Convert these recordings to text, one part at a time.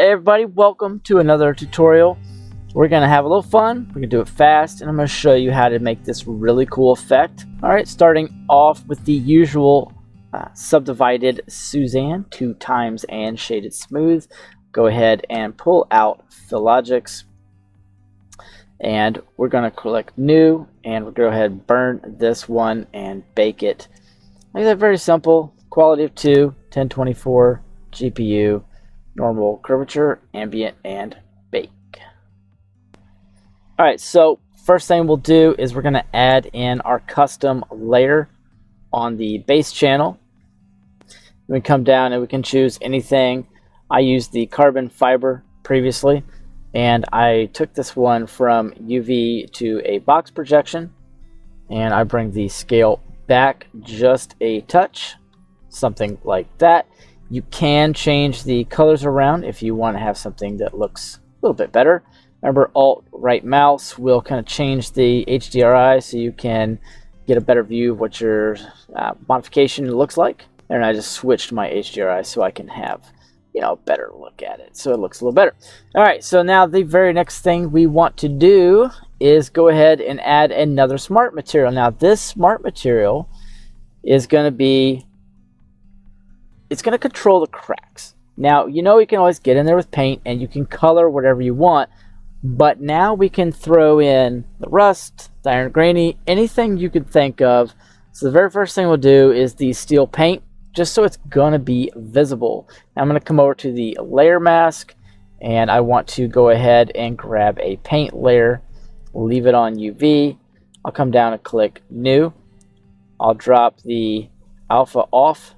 Hey everybody, welcome to another tutorial. We're going to have a little fun, we're going to do it fast, and I'm going to show you how to make this really cool effect. Alright, starting off with the usual subdivided Suzanne, 2 times and shaded smooth. Go ahead and pull out Philogix, and we're going to click new, and we'll go ahead and burn this one and bake it. Like that, very simple, quality of 2, 1024, GPU, normal curvature, ambient, and bake. Alright, so first thing we'll do is we're going to add in our custom layer on the base channel. We come down and we can choose anything. I used the carbon fiber previously, and I took this one from UV to a box projection, and I bring the scale back just a touch, something like that. You can change the colors around if you want to have something that looks a little bit better. Remember, Alt right mouse will kind of change the HDRI so you can get a better view of what your modification looks like. And I just switched my HDRI so I can have, a better look at it, so it looks a little better. All right, so now the very next thing we want to do is go ahead and add another smart material. Now this smart material is going to be, it's going to control the cracks. Now, you can always get in there with paint and you can color whatever you want, but now we can throw in the rust, the iron grainy, anything you could think of. So the very first thing we'll do is the steel paint, just so it's going to be visible. Now I'm going to come over to the layer mask, and I want to go ahead and grab a paint layer, leave it on UV. I'll come down and click new. I'll drop the alpha off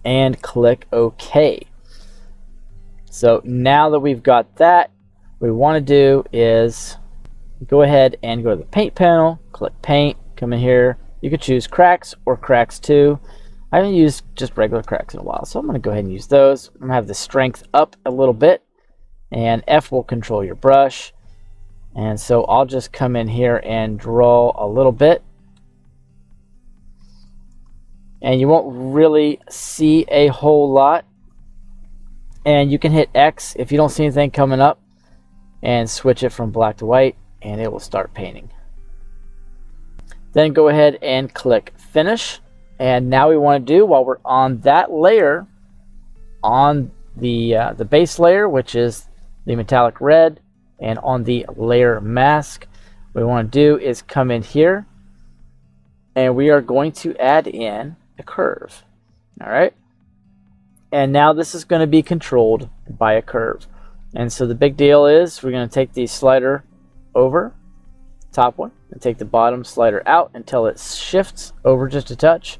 and click OK. So now that we've got that, what we want to do is go ahead and go to the paint panel, click paint, come in here. You could choose cracks or cracks 2. I haven't used just regular cracks in a while, so I'm going to go ahead and use those. I'm going to have the strength up a little bit, and F will control your brush. And so I'll just come in here and draw a little bit. And you won't really see a whole lot. And you can hit X if you don't see anything coming up, and switch it from black to white, and it will start painting. Then go ahead and click finish. And now we want to do, while we're on that layer, on the base layer, which is the metallic red, and on the layer mask, what we want to do is come in here, and we are going to add in a curve. All right, and now this is going to be controlled by a curve. And so the big deal is we're going to take the slider over, top one, and take the bottom slider out until it shifts over just a touch.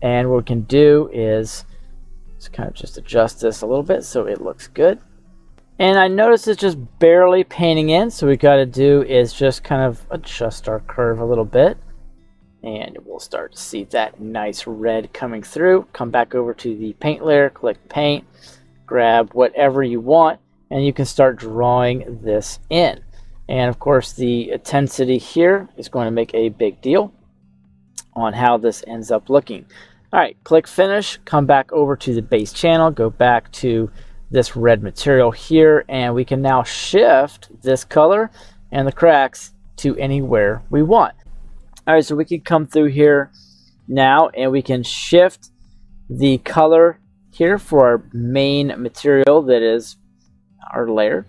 And what we can do is kind of just adjust this a little bit so it looks good. And I notice it's just barely painting in, so what we got to do is just kind of adjust our curve a little bit, and we'll start to see that nice red coming through. Come back over to the paint layer, click paint, grab whatever you want, and you can start drawing this in. And of course the intensity here is going to make a big deal on how this ends up looking. Alright, click finish, come back over to the base channel, go back to this red material here, and we can now shift this color and the cracks to anywhere we want. Alright, so we can come through here now, and we can shift the color here for our main material that is our layer.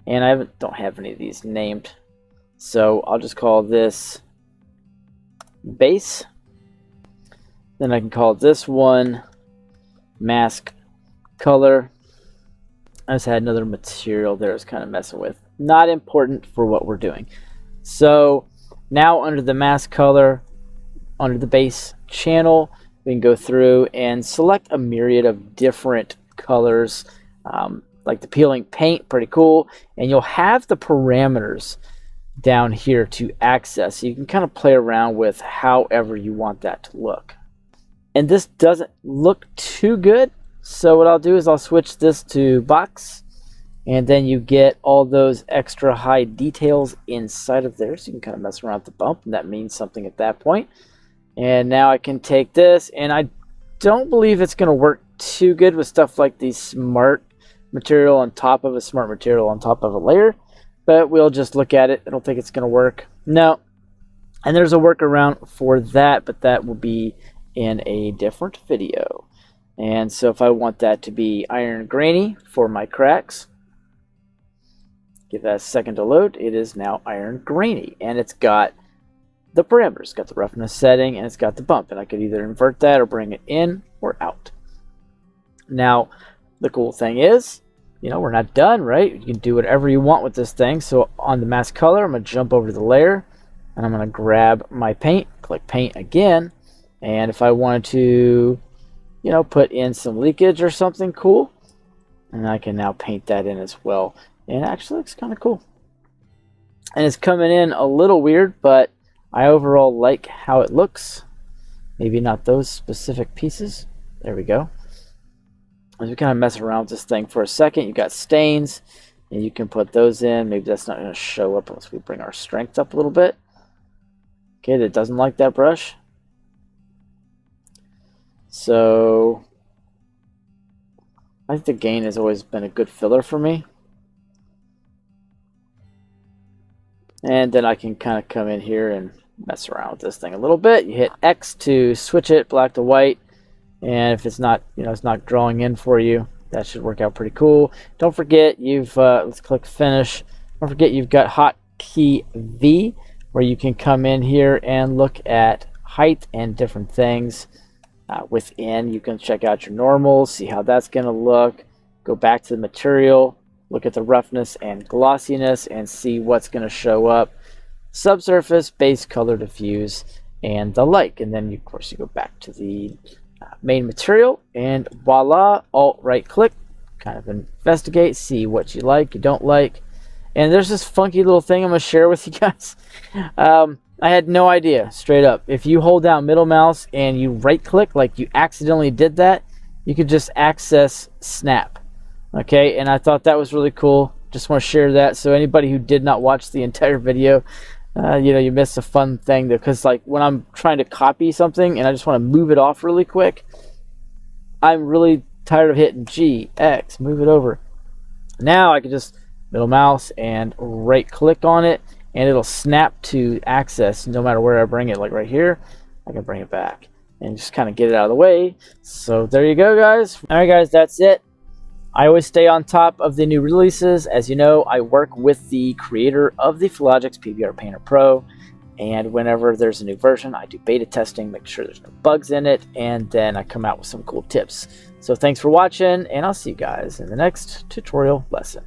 And I don't have any of these named, so I'll just call this base. Then I can call this one mask color. I just had another material there I was kind of messing with. Not important for what we're doing. So now under the mask color, under the base channel, we can go through and select a myriad of different colors, like the peeling paint, pretty cool. And you'll have the parameters down here to access. So you can kind of play around with however you want that to look. And this doesn't look too good, so what I'll do is I'll switch this to box, and then you get all those extra high details inside of there, so you can kind of mess around with the bump, and that means something at that point. And now I can take this, and I don't believe it's going to work too good with stuff like these smart material on top of a smart material on top of a layer, but we'll just look at it. I don't think it's going to work. No. And there's a workaround for that, but that will be in a different video. And so if I want that to be iron grainy for my cracks, give that a second to load. It is now iron grainy, and it's got the parameters. It's got the roughness setting, and it's got the bump, and I could either invert that or bring it in or out. Now, the cool thing is, you know, we're not done, right? You can do whatever you want with this thing. So on the mask color, I'm going to jump over to the layer, and I'm going to grab my paint, click paint again, and if I wanted to, you know, put in some leakage or something cool, and I can now paint that in as well. And it actually looks kind of cool. And it's coming in a little weird, but I overall like how it looks. Maybe not those specific pieces. There we go. As we kind of mess around with this thing for a second, you've got stains, and you can put those in. Maybe that's not going to show up unless we bring our strength up a little bit. Okay, that doesn't like that brush. So I think the gain has always been a good filler for me. And then I can kind of come in here and mess around with this thing a little bit. You hit X to switch it black to white. And if it's not, you know, it's not drawing in for you, that should work out pretty cool. Don't forget you've, let's click finish. Don't forget you've got hotkey V, where you can come in here and look at height and different things. Within, you can check out your normals, see how that's going to look. Go back to the material, look at the roughness and glossiness, and see what's going to show up. Subsurface, base, color, diffuse, and the like. And then, of course, you go back to the main material, and voila, alt right click, kind of investigate, see what you like, you don't like. And there's this funky little thing I'm going to share with you guys. I had no idea, straight up. If you hold down middle mouse and you right click, like you accidentally did that, you could just access snap. Okay, and I thought that was really cool. Just want to share that. So anybody who did not watch the entire video, you know, you missed a fun thing, because like when I'm trying to copy something and I just want to move it off really quick, I'm really tired of hitting G, X, move it over. Now I can just middle mouse and right click on it, and it'll snap to access no matter where I bring it. Like right here, I can bring it back and just kind of get it out of the way. So there you go, guys. All right, guys, that's it. I always stay on top of the new releases. As you know, I work with the creator of the Philogix PBR Painter Pro, and whenever there's a new version, I do beta testing, make sure there's no bugs in it, and then I come out with some cool tips. So thanks for watching, and I'll see you guys in the next tutorial lesson.